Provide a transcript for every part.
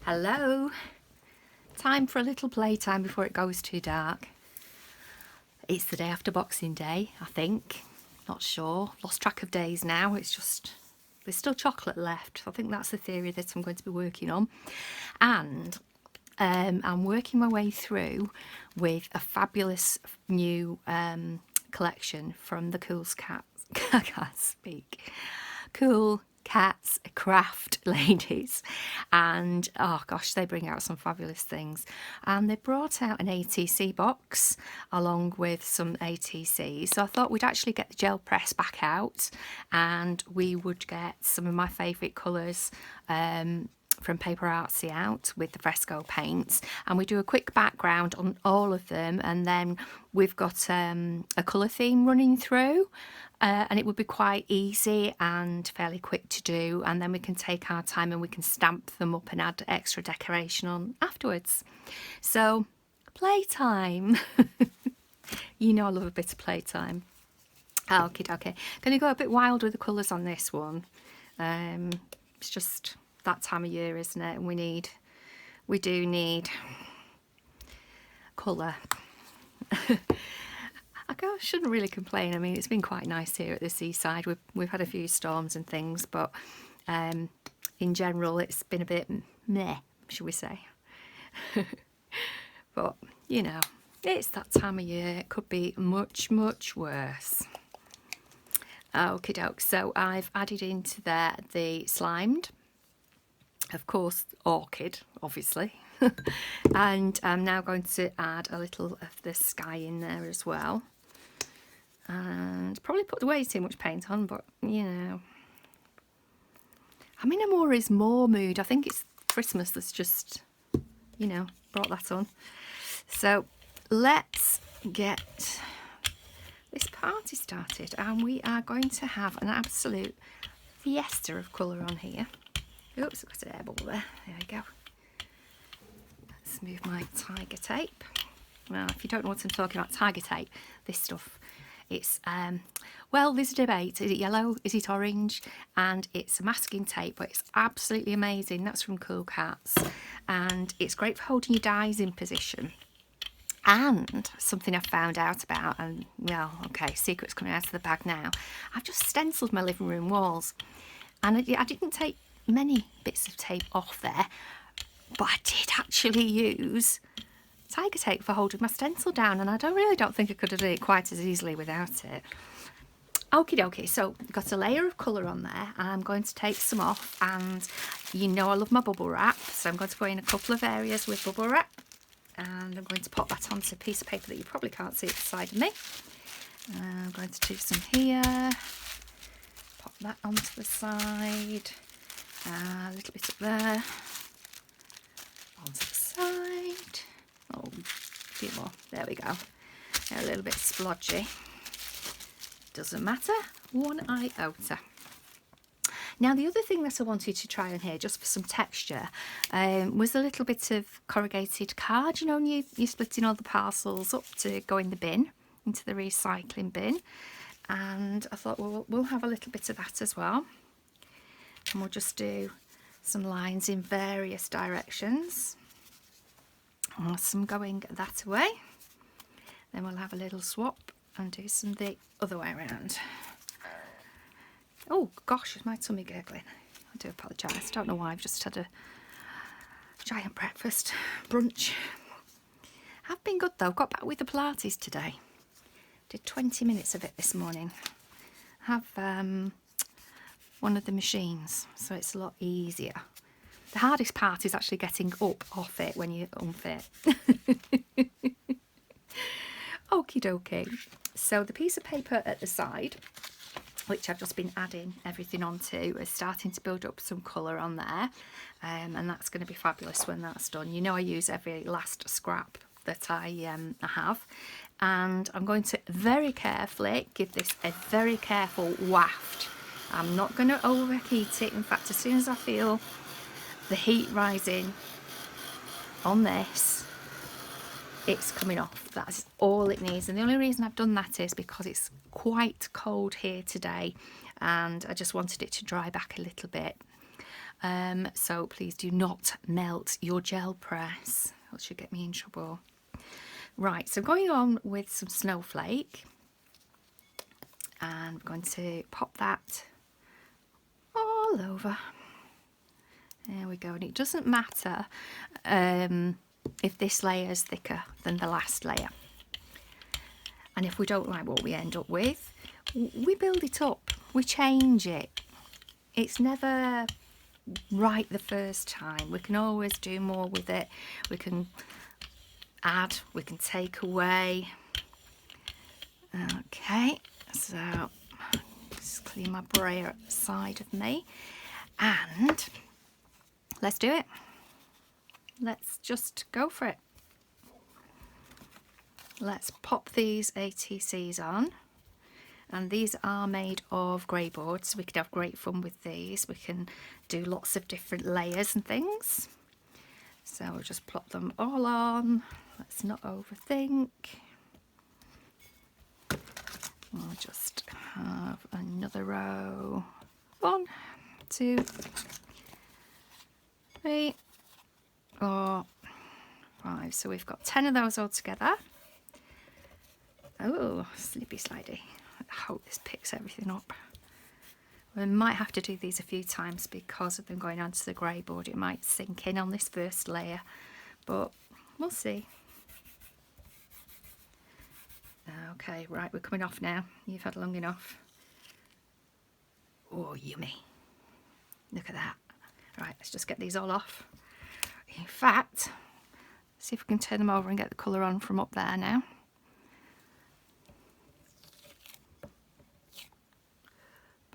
Hello, time for a little playtime before it goes too dark. It's the day after Boxing Day, I think. Not sure, lost track of days now. It's just, there's still chocolate left. I think that's the theory that I'm going to be working on. And I'm working my way through with a fabulous new collection from the CoolKatz Craft ladies, and oh gosh, they bring out some fabulous things. And they brought out an ATC box along with some ATCs, so I thought we'd actually get the gel press back out and we would get some of my favourite colours from PaperArtsy out with the Fresco paints, and we do a quick background on all of them, and then we've got a colour theme running through, and it would be quite easy and fairly quick to do, and then we can take our time and we can stamp them up and add extra decoration on afterwards. So playtime. You know I love a bit of playtime. Okay, gonna go a bit wild with the colours on this one. It's just that time of year, isn't it? And we do need colour. I shouldn't really complain. I mean, it's been quite nice here at the seaside. We've had a few storms and things, but in general it's been a bit meh, should we say. But you know, it's that time of year. It could be much worse. Okie doke, so I've added into there the slimed, of course, orchid, obviously. And I'm now going to add a little of the sky in there as well, and probably put way too much paint on, but you know, I'm in a more is more mood. I think it's Christmas that's just, you know, brought that on. So let's get this party started, and we are going to have an absolute fiesta of colour on here. Oops, I've got an air bubble there. There we go. Let's move my tiger tape. Well, if you don't know what I'm talking about, tiger tape, this stuff, it's, well, there's a debate. Is it yellow? Is it orange? And it's a masking tape, but it's absolutely amazing. That's from CoolKatz. And it's great for holding your dies in position. And something I've found out about, and well, okay, secret's coming out of the bag now. I've just stenciled my living room walls. And I didn't take many bits of tape off there, but I did actually use tiger tape for holding my stencil down, and I really don't think I could have done it quite as easily without it. Okie dokie, so I've got a layer of colour on there, and I'm going to take some off, and you know I love my bubble wrap, so I'm going to go in a couple of areas with bubble wrap, and I'm going to pop that onto a piece of paper that you probably can't see at the side of me. I'm going to do some here, pop that onto the side. A little bit up there, onto the side, oh, a few more, there we go. They're a little bit splodgy, doesn't matter, one iota. Now the other thing that I wanted to try on here, just for some texture, was a little bit of corrugated card, you know, and you're splitting all the parcels up to go in the bin, into the recycling bin, and I thought, well, we'll have a little bit of that as well. And we'll just do some lines in various directions, some going that way, then we'll have a little swap and do some the other way around. Oh gosh, is my tummy gurgling? I do apologise, don't know why. I've just had a giant breakfast brunch. Have been good though. Got back with the Pilates today, did 20 minutes of it this morning. Have one of the machines, so it's a lot easier. The hardest part is actually getting up off it when you're unfit. Okie dokie. So the piece of paper at the side, which I've just been adding everything onto, is starting to build up some colour on there, and that's going to be fabulous when that's done. You know I use every last scrap that I have, and I'm going to very carefully give this a very careful waft. I'm not going to overheat it. In fact, as soon as I feel the heat rising on this, it's coming off. That's all it needs. And the only reason I've done that is because it's quite cold here today, and I just wanted it to dry back a little bit. So please do not melt your gel press, or should get me in trouble. Right, so going on with some snowflake, and we're going to pop that all over. There we go, and it doesn't matter if this layer is thicker than the last layer. And if we don't like what we end up with, we build it up, we change it. It's never right the first time. We can always do more with it. We can add, we can take away. Okay, so just clean my brayer side of me, and let's do it. Let's just go for it. Let's pop these ATCs on, and these are made of grey boards, so we could have great fun with these. We can do lots of different layers and things. So we'll just plop them all on. Let's not overthink. We'll just have another row. 1, 2, 3, 4, 5. So we've got 10 of those all together. Oh, slippy slidey. I hope this picks everything up. We might have to do these a few times because of them going onto the grey board. It might sink in on this first layer, but we'll see. Okay, right, we're coming off now. You've had long enough. Oh, yummy. Look at that. Right, let's just get these all off. In fact, see if we can turn them over and get the colour on from up there now.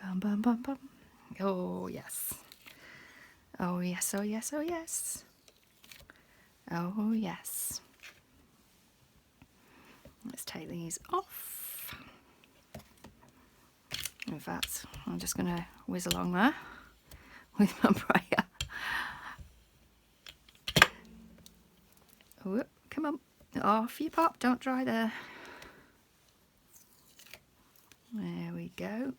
Bum, bum, bum, bum. Oh, yes. Oh, yes, oh, yes, oh, yes. Oh, yes. Let's take these off. In fact, I'm just going to whiz along there with my brayer. Oh, come on. Off you pop. Don't dry there. There we go.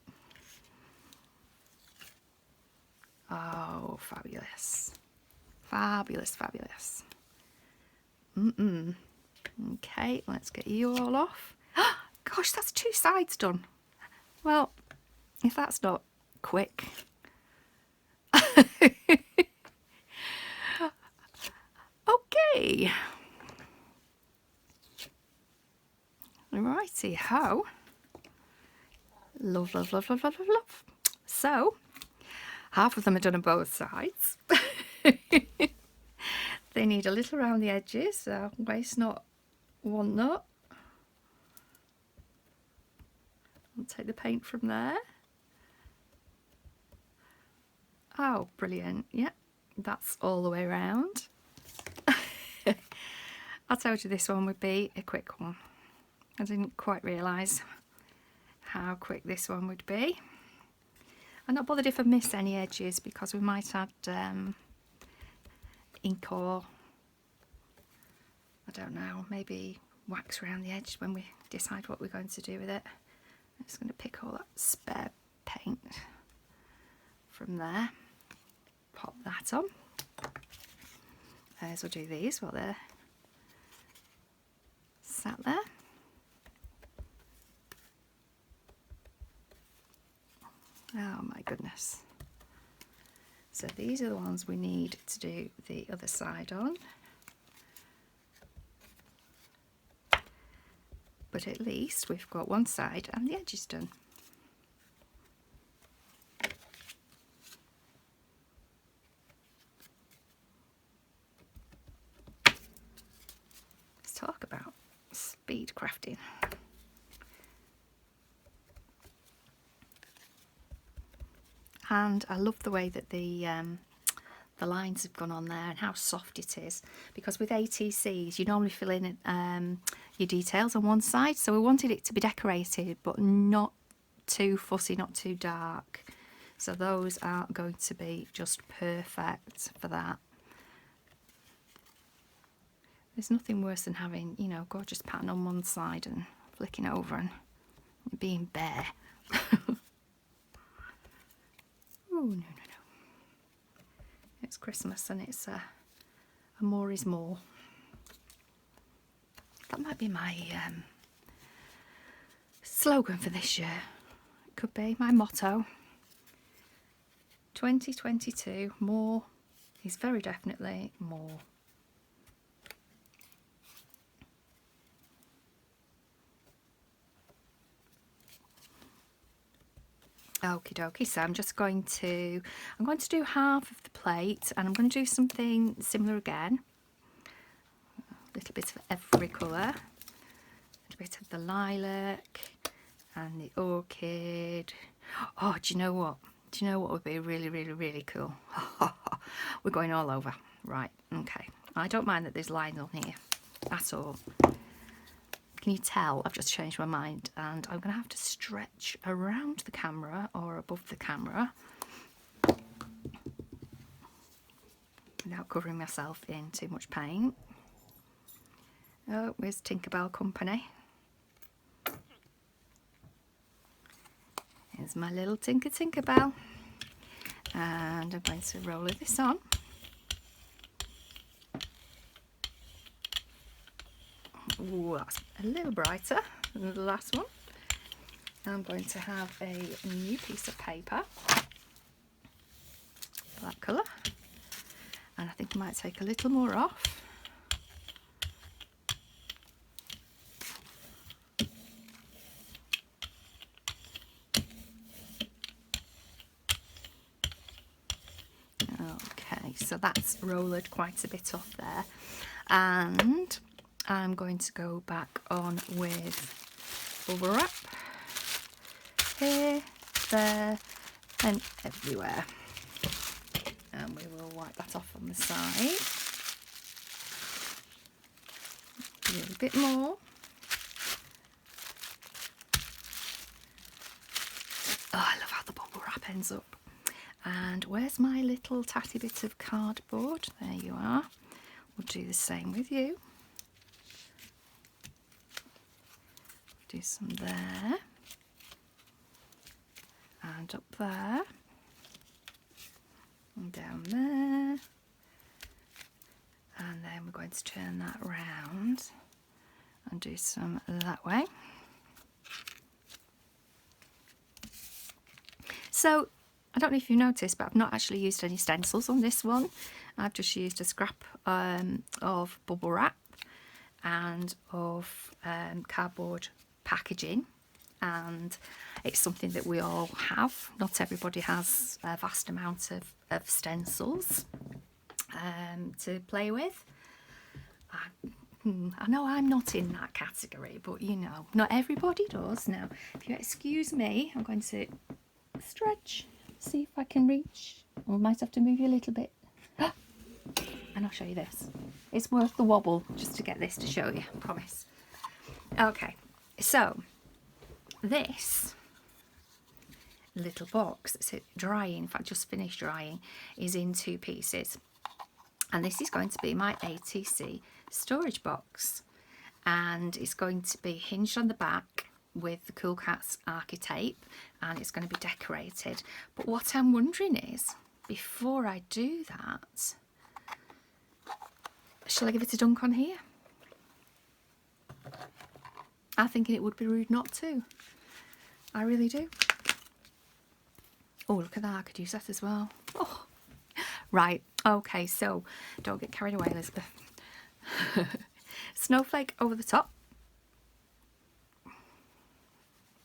Oh, fabulous. Fabulous, fabulous. Okay, let's get you all off. Gosh, that's 2 sides done. Well, if that's not quick. Okay. Righty ho. Love, love, love, love, love, love, love. So, half of them are done on both sides. They need a little around the edges, so waste not, want not. I'll take the paint from there. Oh, brilliant. Yeah, that's all the way around. I told you this one would be a quick one. I didn't quite realise how quick this one would be. I'm not bothered if I miss any edges because we might add ink or, I don't know, maybe wax around the edge when we decide what we're going to do with it. I'm just going to pick all that spare paint from there, pop that on. As we'll do these while they're sat there. Oh my goodness. So these are the ones we need to do the other side on. But at least we've got one side and the edge is done. Let's talk about speed crafting. And I love the way that the lines have gone on there and how soft it is, because with ATCs you normally fill in your details on one side, so we wanted it to be decorated but not too fussy, not too dark, so those are going to be just perfect for that. There's nothing worse than having, you know, gorgeous pattern on one side and flicking over and being bare. Oh, no, no, no. It's Christmas and it's more is more. That might be my slogan for this year. It could be my motto. 2022, more is very definitely more. Okie dokie, so I'm going to do half of the plate, and I'm going to do something similar again. A little bit of every colour. A bit of the lilac and the orchid. Oh, do you know what? Do you know what would be really, really, really cool? We're going all over. Right, okay. I don't mind that there's lines on here at all. Can you tell I've just changed my mind, and I'm going to have to stretch around the camera or above the camera without covering myself in too much paint. Oh, where's Tinkerbell Company? Here's my little Tinkerbell, and I'm going to roll this on. Ooh, that's a little brighter than the last one. I'm going to have a new piece of paper, black colour, and I think I might take a little more off. Okay, so that's rolled quite a bit off there, and I'm going to go back on with bubble wrap here, there and everywhere, and we will wipe that off on the side. A little bit more. Oh, I love how the bubble wrap ends up. And where's my little tatty bit of cardboard? There you are. We'll do the same with you. Do some there and up there and down there, and then we're going to turn that round and do some that way. So I don't know if you noticed, but I've not actually used any stencils on this one. I've just used a scrap of bubble wrap and of cardboard packaging, and it's something that we all have. Not everybody has a vast amount of stencils to play with. I know I'm not in that category, but you know, not everybody does. Now, if you excuse me, I'm going to stretch, see if I can reach. I might have to move you a little bit. And I'll show you this. It's worth the wobble just to get this to show you, I promise. Okay, so this little box that's drying, in fact just finished drying, is in 2 pieces, and this is going to be my ATC storage box, and it's going to be hinged on the back with the CoolKatz tape, and it's going to be decorated. But what I'm wondering is, before I do that, shall I give it a dunk on here? I'm thinking it would be rude not to. I really do. Oh, look at that. I could use that as well. Oh, right. Okay, so don't get carried away, Elizabeth. Snowflake over the top.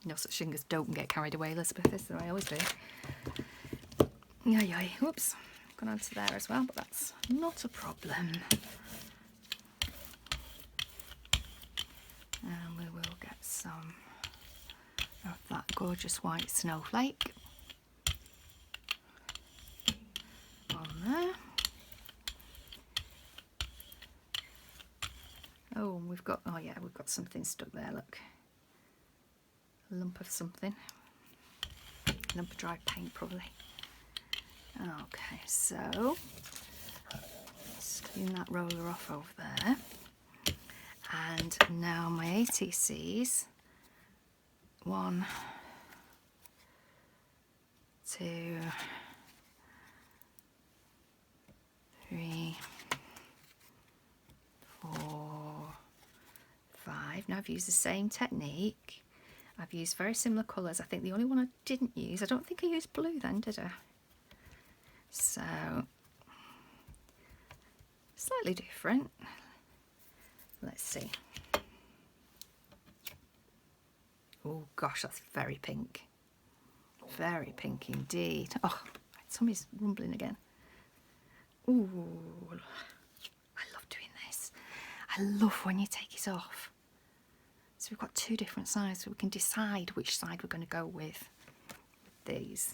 No such thing as don't get carried away, Elizabeth. This is what I always do. Yeah. Whoops. Gone onto there as well, but that's not a problem. And we will get some of that gorgeous white snowflake on there. Oh, we've got something stuck there, look. A lump of something. A lump of dried paint, probably. Okay, so let's clean that roller off over there. And now my ATCs, 1, 2, 3, 4, 5. Now I've used the same technique. I've used very similar colours. I think the only one I didn't use, I don't think I used blue then, did I? So, slightly different. Let's see. Oh gosh, that's very pink. Very pink indeed. Oh, somebody's rumbling again. Ooh, I love doing this. I love when you take it off. So we've got 2 different sides, so we can decide which side we're going to go with these.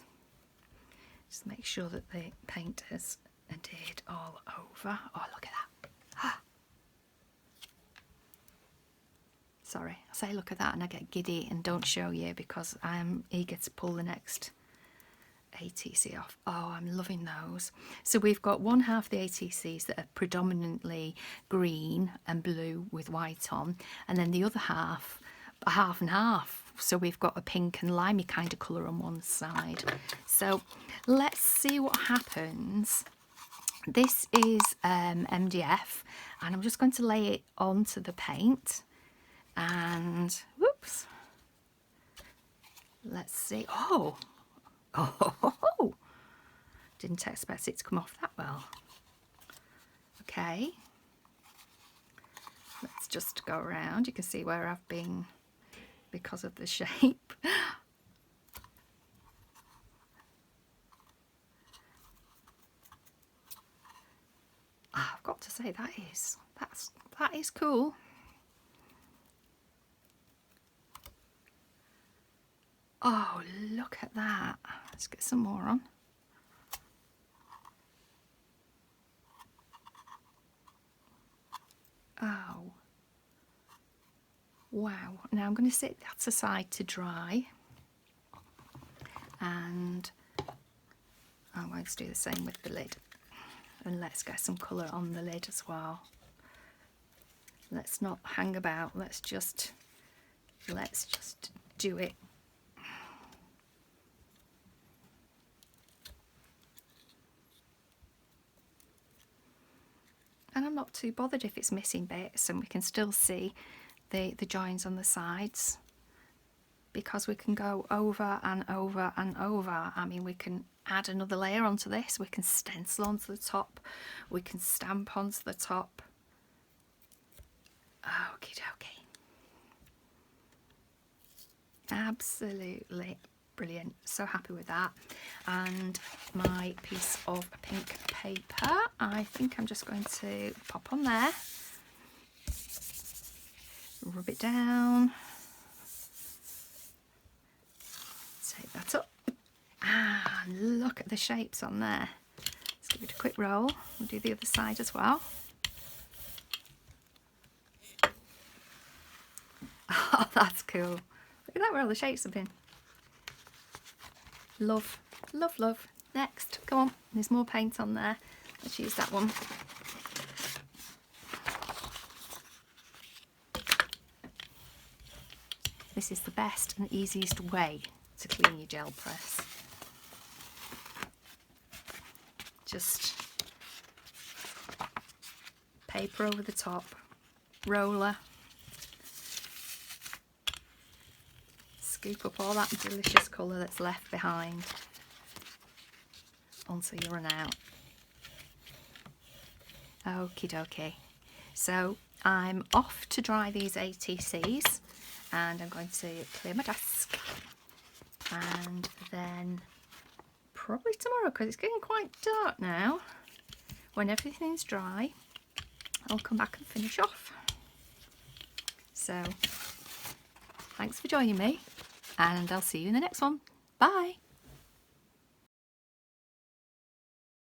Just make sure that the paint has adhered all over. Oh, look at that. Ah. Sorry, I say look at that and I get giddy and don't show you because I'm eager to pull the next ATC off. Oh, I'm loving those. So we've got one half the ATCs that are predominantly green and blue with white on, and then the other half, a half and half. So we've got a pink and limey kind of colour on one side. So let's see what happens. This is MDF, and I'm just going to lay it onto the paint. And whoops, let's see. Oh, didn't expect it to come off that well. Okay, let's just go around. You can see where I've been because of the shape. I've got to say that is cool. Oh, look at that. Let's get some more on. Oh. Wow. Now I'm going to sit that aside to dry. And I'm going to do the same with the lid. And let's get some colour on the lid as well. Let's not hang about. Let's just do it. And I'm not too bothered if it's missing bits, and we can still see the joins on the sides, because we can go over and over and over. I mean, we can add another layer onto this, we can stencil onto the top, we can stamp onto the top. Okie dokie. Absolutely brilliant. So happy with that. And my piece of pink paper, I think I'm just going to pop on there, rub it down, take that up, and look at the shapes on there. Let's give it a quick roll. We'll do the other side as well. Oh, that's cool. Look at that, where all the shapes have been. Love, love, love. Next, come on, there's more paint on there. Let's use that one. This is the best and easiest way to clean your gel press. Just paper over the top, roller, scoop up all that delicious colour that's left behind until you run out. Okie dokie. So I'm off to dry these ATCs, and I'm going to clear my desk, and then probably tomorrow, because it's getting quite dark now, when everything's dry, I'll come back and finish off. So thanks for joining me, and I'll see you in the next one. Bye.